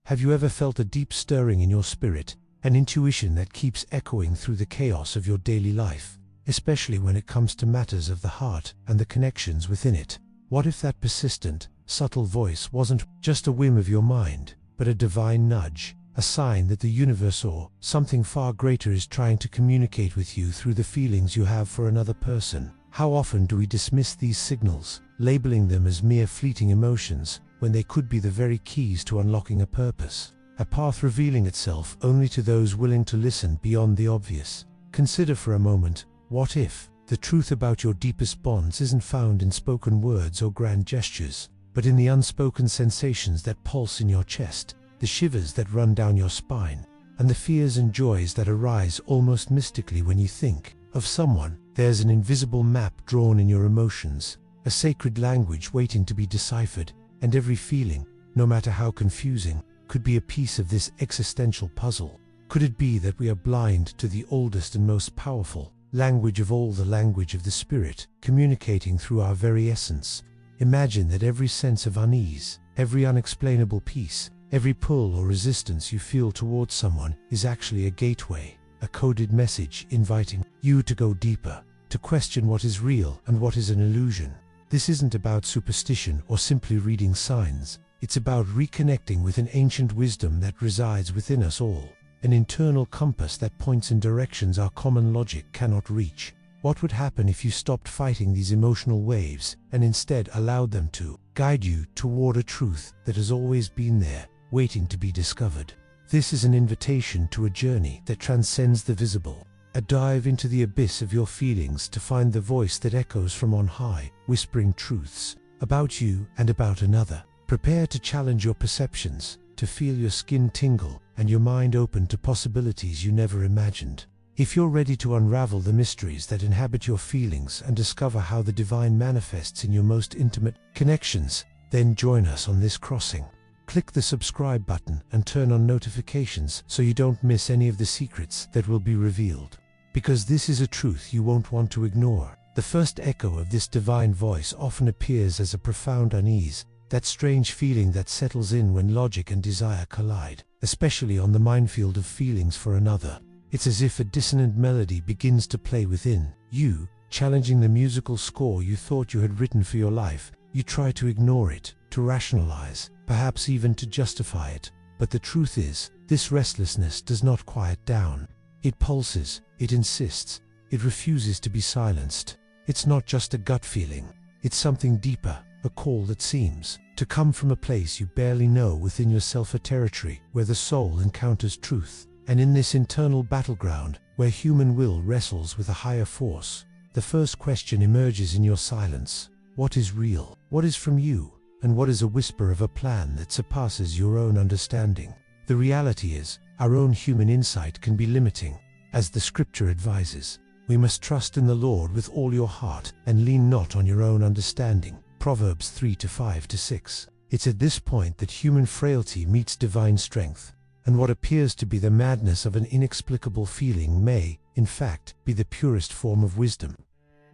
Have you ever felt a deep stirring in your spirit, an intuition that keeps echoing through the chaos of your daily life, especially when it comes to matters of the heart and the connections within it? What if that persistent, subtle voice wasn't just a whim of your mind, but a divine nudge, a sign that the universe or something far greater is trying to communicate with you through the feelings you have for another person? How often do we dismiss these signals, labeling them as mere fleeting emotions, when they could be the very keys to unlocking a purpose, a path revealing itself only to those willing to listen beyond the obvious? Consider for a moment, what if the truth about your deepest bonds isn't found in spoken words or grand gestures, but in the unspoken sensations that pulse in your chest, the shivers that run down your spine, and the fears and joys that arise almost mystically when you think of someone? There's an invisible map drawn in your emotions, a sacred language waiting to be deciphered, and every feeling, no matter how confusing, could be a piece of this existential puzzle. Could it be that we are blind to the oldest and most powerful language of all, the language of the spirit, communicating through our very essence? Imagine that every sense of unease, every unexplainable peace, every pull or resistance you feel towards someone is actually a gateway, a coded message inviting you to go deeper, to question what is real and what is an illusion. This isn't about superstition or simply reading signs. It's about reconnecting with an ancient wisdom that resides within us all, an internal compass that points in directions our common logic cannot reach. What would happen if you stopped fighting these emotional waves and instead allowed them to guide you toward a truth that has always been there, waiting to be discovered? This is an invitation to a journey that transcends the visible, a dive into the abyss of your feelings to find the voice that echoes from on high, whispering truths about you and about another. Prepare to challenge your perceptions, to feel your skin tingle and your mind open to possibilities you never imagined. If you're ready to unravel the mysteries that inhabit your feelings and discover how the divine manifests in your most intimate connections, then join us on this crossing. Click the subscribe button and turn on notifications so you don't miss any of the secrets that will be revealed. Because this is a truth you won't want to ignore. The first echo of this divine voice often appears as a profound unease, that strange feeling that settles in when logic and desire collide, especially on the minefield of feelings for another. It's as if a dissonant melody begins to play within you, challenging the musical score you thought you had written for your life. You try to ignore it, to rationalize, perhaps even to justify it. But the truth is, this restlessness does not quiet down. It pulses, it insists, it refuses to be silenced. It's not just a gut feeling, it's something deeper, a call that seems to come from a place you barely know within yourself, a territory where the soul encounters truth. And in this internal battleground, where human will wrestles with a higher force, the first question emerges in your silence. What is real? What is from you? And what is a whisper of a plan that surpasses your own understanding? The reality is, our own human insight can be limiting. As the scripture advises, we must trust in the Lord with all your heart and lean not on your own understanding. Proverbs 3:5-6. It's at this point that human frailty meets divine strength, and what appears to be the madness of an inexplicable feeling may, in fact, be the purest form of wisdom.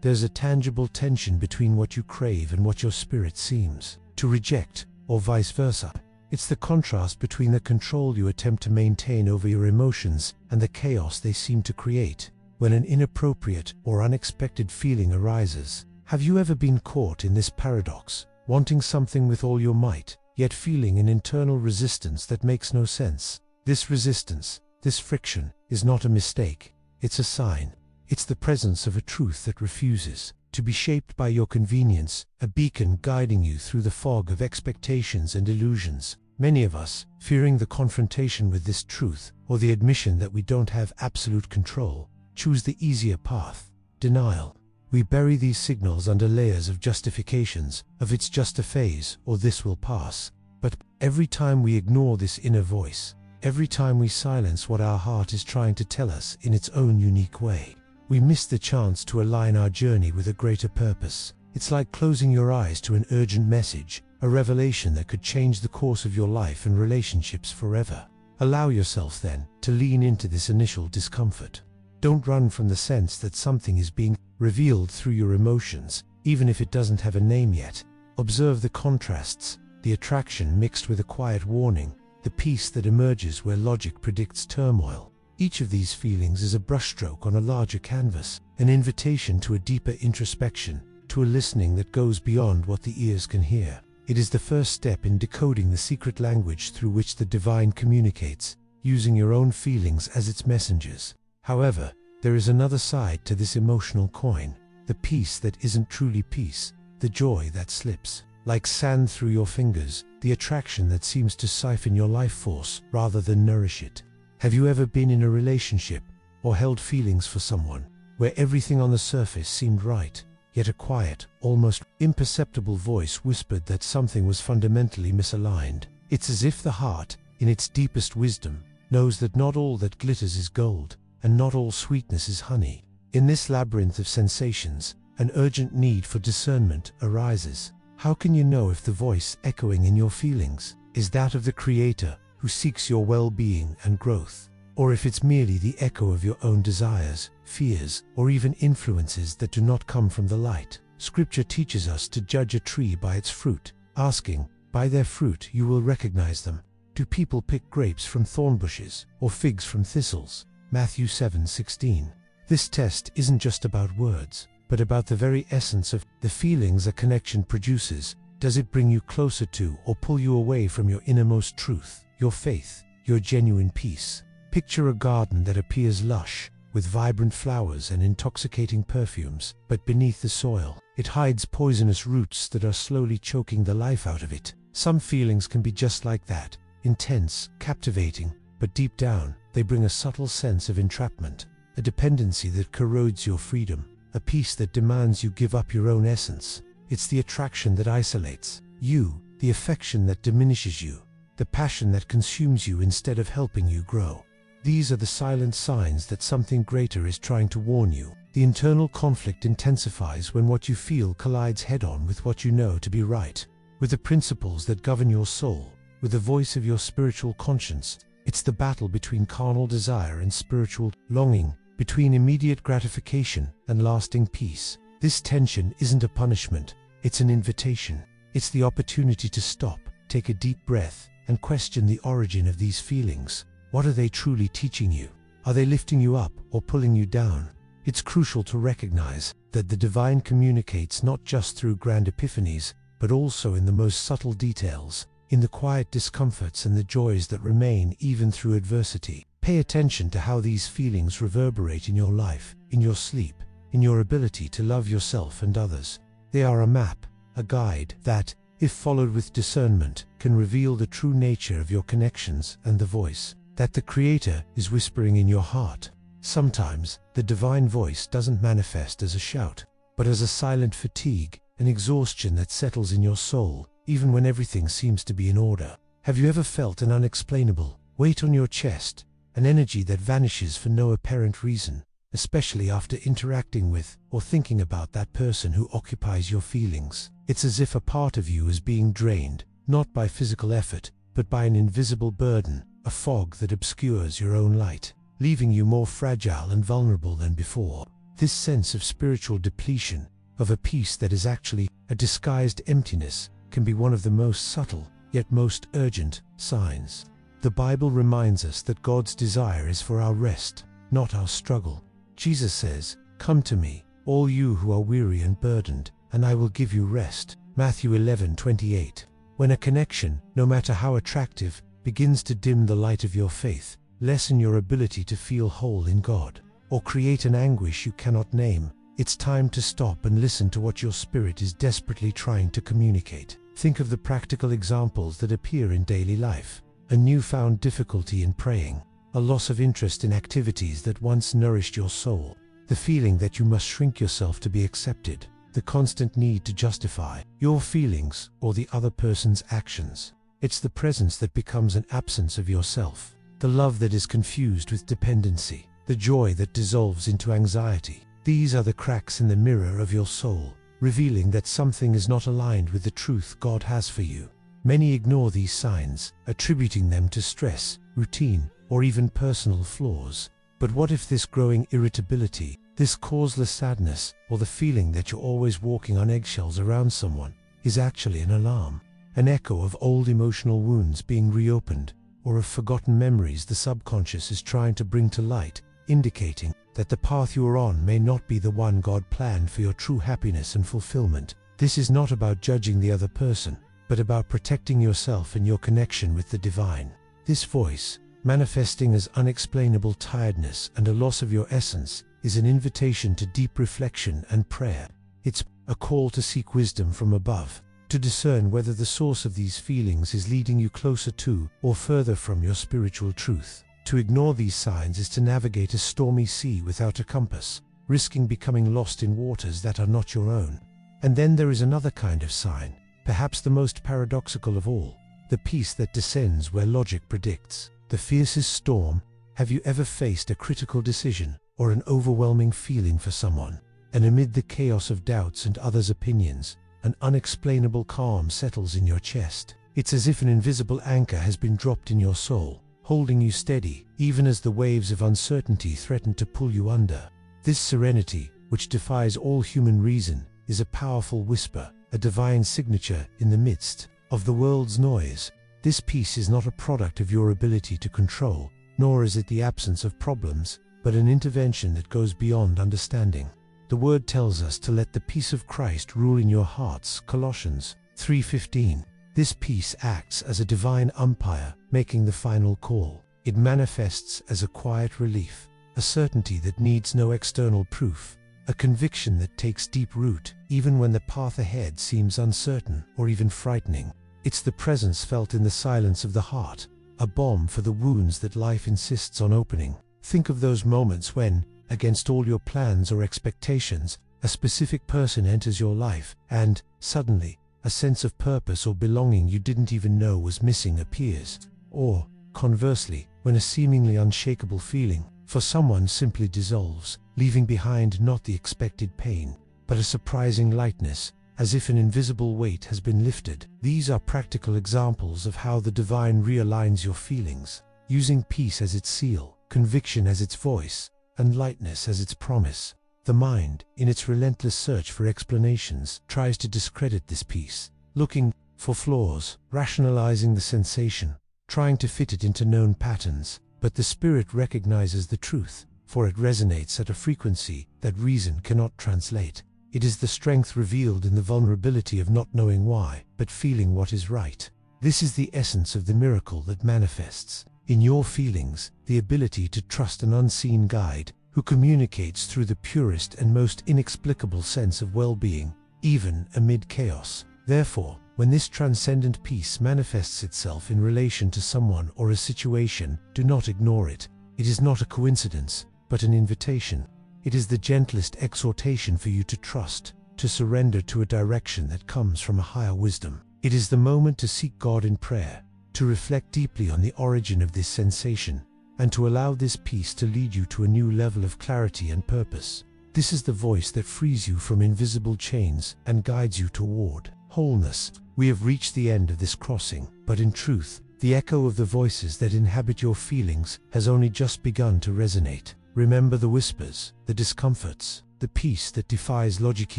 There's a tangible tension between what you crave and what your spirit seems to reject, or vice versa. It's the contrast between the control you attempt to maintain over your emotions and the chaos they seem to create. When an inappropriate or unexpected feeling arises, have you ever been caught in this paradox, wanting something with all your might, yet feeling an internal resistance that makes no sense? This resistance, this friction, is not a mistake, it's a sign. It's the presence of a truth that refuses to be shaped by your convenience, a beacon guiding you through the fog of expectations and illusions. Many of us, fearing the confrontation with this truth, or the admission that we don't have absolute control, choose the easier path, denial. We bury these signals under layers of justifications, of it's just a phase, or this will pass. But every time we ignore this inner voice, every time we silence what our heart is trying to tell us in its own unique way, we miss the chance to align our journey with a greater purpose. It's like closing your eyes to an urgent message, a revelation that could change the course of your life and relationships forever. Allow yourself then to lean into this initial discomfort. Don't run from the sense that something is being revealed through your emotions, even if it doesn't have a name yet. Observe the contrasts, the attraction mixed with a quiet warning, the peace that emerges where logic predicts turmoil. Each of these feelings is a brushstroke on a larger canvas, an invitation to a deeper introspection, to a listening that goes beyond what the ears can hear. It is the first step in decoding the secret language through which the divine communicates, using your own feelings as its messengers. However, there is another side to this emotional coin, the peace that isn't truly peace, the joy that slips like sand through your fingers, the attraction that seems to siphon your life force rather than nourish it. Have you ever been in a relationship or held feelings for someone where everything on the surface seemed right, yet a quiet, almost imperceptible voice whispered that something was fundamentally misaligned? It's as if the heart, in its deepest wisdom, knows that not all that glitters is gold, and not all sweetness is honey. In this labyrinth of sensations, an urgent need for discernment arises. How can you know if the voice echoing in your feelings is that of the Creator who seeks your well-being and growth, or if it's merely the echo of your own desires, fears, or even influences that do not come from the light? Scripture teaches us to judge a tree by its fruit, asking, "By their fruit you will recognize them. Do people pick grapes from thorn bushes or figs from thistles?" Matthew 7:16. This test isn't just about words, but about the very essence of the feelings a connection produces. Does it bring you closer to or pull you away from your innermost truth, your faith, your genuine peace? Picture a garden that appears lush, with vibrant flowers and intoxicating perfumes, but beneath the soil, it hides poisonous roots that are slowly choking the life out of it. Some feelings can be just like that, intense, captivating, but deep down, they bring a subtle sense of entrapment, a dependency that corrodes your freedom, a peace that demands you give up your own essence. It's the attraction that isolates you, the affection that diminishes you, the passion that consumes you instead of helping you grow. These are the silent signs that something greater is trying to warn you. The internal conflict intensifies when what you feel collides head-on with what you know to be right, with the principles that govern your soul, with the voice of your spiritual conscience. It's the battle between carnal desire and spiritual longing, between immediate gratification and lasting peace. This tension isn't a punishment, it's an invitation. It's the opportunity to stop, take a deep breath, and question the origin of these feelings. What are they truly teaching you? Are they lifting you up or pulling you down? It's crucial to recognize that the divine communicates not just through grand epiphanies, but also in the most subtle details, in the quiet discomforts and the joys that remain even through adversity. Pay attention to how these feelings reverberate in your life, in your sleep, in your ability to love yourself and others. They are a map, a guide that, if followed with discernment, can reveal the true nature of your connections and the voice that the Creator is whispering in your heart. Sometimes, the divine voice doesn't manifest as a shout, but as a silent fatigue, an exhaustion that settles in your soul, even when everything seems to be in order. Have you ever felt an unexplainable weight on your chest, an energy that vanishes for no apparent reason, especially after interacting with or thinking about that person who occupies your feelings? It's as if a part of you is being drained, not by physical effort, but by an invisible burden, a fog that obscures your own light, leaving you more fragile and vulnerable than before. This sense of spiritual depletion, of a peace that is actually a disguised emptiness, can be one of the most subtle, yet most urgent, signs. The Bible reminds us that God's desire is for our rest, not our struggle. Jesus says, "Come to me, all you who are weary and burdened, and I will give you rest." Matthew 11:28. When a connection, no matter how attractive, begins to dim the light of your faith, lessen your ability to feel whole in God, or create an anguish you cannot name, it's time to stop and listen to what your spirit is desperately trying to communicate. Think of the practical examples that appear in daily life. A newfound difficulty in praying, a loss of interest in activities that once nourished your soul, the feeling that you must shrink yourself to be accepted, the constant need to justify your feelings or the other person's actions. It's the presence that becomes an absence of yourself, the love that is confused with dependency, the joy that dissolves into anxiety. These are the cracks in the mirror of your soul, revealing that something is not aligned with the truth God has for you. Many ignore these signs, attributing them to stress, routine, or even personal flaws. But what if this growing irritability, this causeless sadness, or the feeling that you're always walking on eggshells around someone, is actually an alarm, an echo of old emotional wounds being reopened, or of forgotten memories the subconscious is trying to bring to light, indicating that the path you are on may not be the one God planned for your true happiness and fulfillment. This is not about judging the other person, but about protecting yourself and your connection with the divine. This voice, manifesting as unexplainable tiredness and a loss of your essence, is an invitation to deep reflection and prayer. It's a call to seek wisdom from above, to discern whether the source of these feelings is leading you closer to or further from your spiritual truth. To ignore these signs is to navigate a stormy sea without a compass, risking becoming lost in waters that are not your own. And then there is another kind of sign, perhaps the most paradoxical of all, the peace that descends where logic predicts. The fiercest storm. Have you ever faced a critical decision or an overwhelming feeling for someone, and amid the chaos of doubts and others' opinions, an unexplainable calm settles in your chest? It's as if an invisible anchor has been dropped in your soul, holding you steady, even as the waves of uncertainty threaten to pull you under. This serenity, which defies all human reason, is a powerful whisper, a divine signature in the midst of the world's noise. This peace is not a product of your ability to control, nor is it the absence of problems, but an intervention that goes beyond understanding. The Word tells us to let the peace of Christ rule in your hearts, Colossians 3:15. This peace acts as a divine umpire, making the final call. It manifests as a quiet relief, a certainty that needs no external proof, a conviction that takes deep root, even when the path ahead seems uncertain or even frightening. It's the presence felt in the silence of the heart, a balm for the wounds that life insists on opening. Think of those moments when, against all your plans or expectations, a specific person enters your life, and, suddenly, a sense of purpose or belonging you didn't even know was missing appears. Or, conversely, when a seemingly unshakable feeling for someone simply dissolves, leaving behind not the expected pain, but a surprising lightness, as if an invisible weight has been lifted. These are practical examples of how the divine realigns your feelings, using peace as its seal, conviction as its voice, and lightness as its promise. The mind, in its relentless search for explanations, tries to discredit this peace, looking for flaws, rationalizing the sensation, trying to fit it into known patterns. But the Spirit recognizes the truth, for it resonates at a frequency that reason cannot translate. It is the strength revealed in the vulnerability of not knowing why, but feeling what is right. This is the essence of the miracle that manifests in your feelings, the ability to trust an unseen guide who communicates through the purest and most inexplicable sense of well-being, even amid chaos. Therefore, when this transcendent peace manifests itself in relation to someone or a situation, do not ignore it. It is not a coincidence, but an invitation. It is the gentlest exhortation for you to trust, to surrender to a direction that comes from a higher wisdom. It is the moment to seek God in prayer, to reflect deeply on the origin of this sensation, and to allow this peace to lead you to a new level of clarity and purpose. This is the voice that frees you from invisible chains and guides you toward wholeness. We have reached the end of this crossing, but in truth, the echo of the voices that inhabit your feelings has only just begun to resonate. Remember the whispers, the discomforts, the peace that defies logic,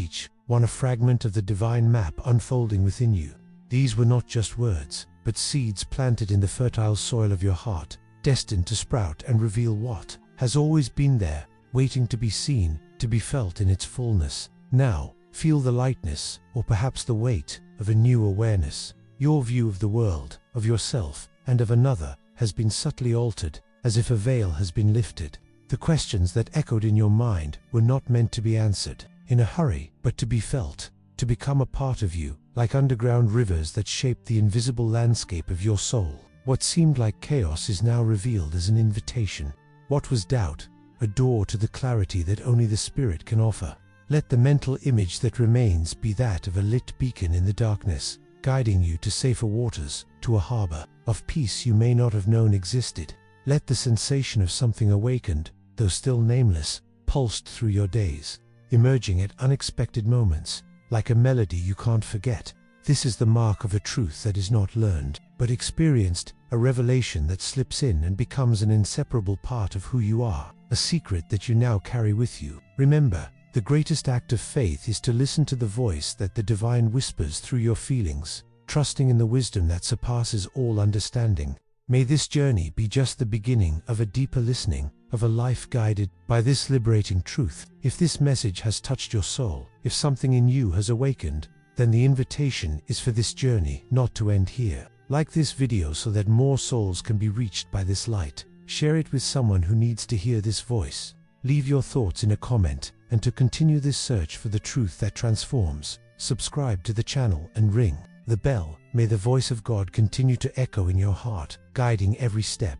each one a fragment of the divine map unfolding within you. These were not just words, but seeds planted in the fertile soil of your heart, destined to sprout and reveal what has always been there, waiting to be seen, to be felt in its fullness. Now, feel the lightness, or perhaps the weight, of a new awareness. Your view of the world, of yourself, and of another, has been subtly altered, as if a veil has been lifted. The questions that echoed in your mind were not meant to be answered in a hurry, but to be felt, to become a part of you, like underground rivers that shape the invisible landscape of your soul. What seemed like chaos is now revealed as an invitation. What was doubt? A door to the clarity that only the Spirit can offer. Let the mental image that remains be that of a lit beacon in the darkness, guiding you to safer waters, to a harbor of peace you may not have known existed. Let the sensation of something awakened, though still nameless, pulsed through your days, emerging at unexpected moments, like a melody you can't forget. This is the mark of a truth that is not learned, but experienced, a revelation that slips in and becomes an inseparable part of who you are, a secret that you now carry with you. Remember, the greatest act of faith is to listen to the voice that the divine whispers through your feelings, trusting in the wisdom that surpasses all understanding. May this journey be just the beginning of a deeper listening, of a life guided by this liberating truth. If this message has touched your soul, if something in you has awakened, then the invitation is for this journey not to end here. Like this video so that more souls can be reached by this light. Share it with someone who needs to hear this voice. Leave your thoughts in a comment, and to continue this search for the truth that transforms, subscribe to the channel and ring the bell. May the voice of God continue to echo in your heart, guiding every step.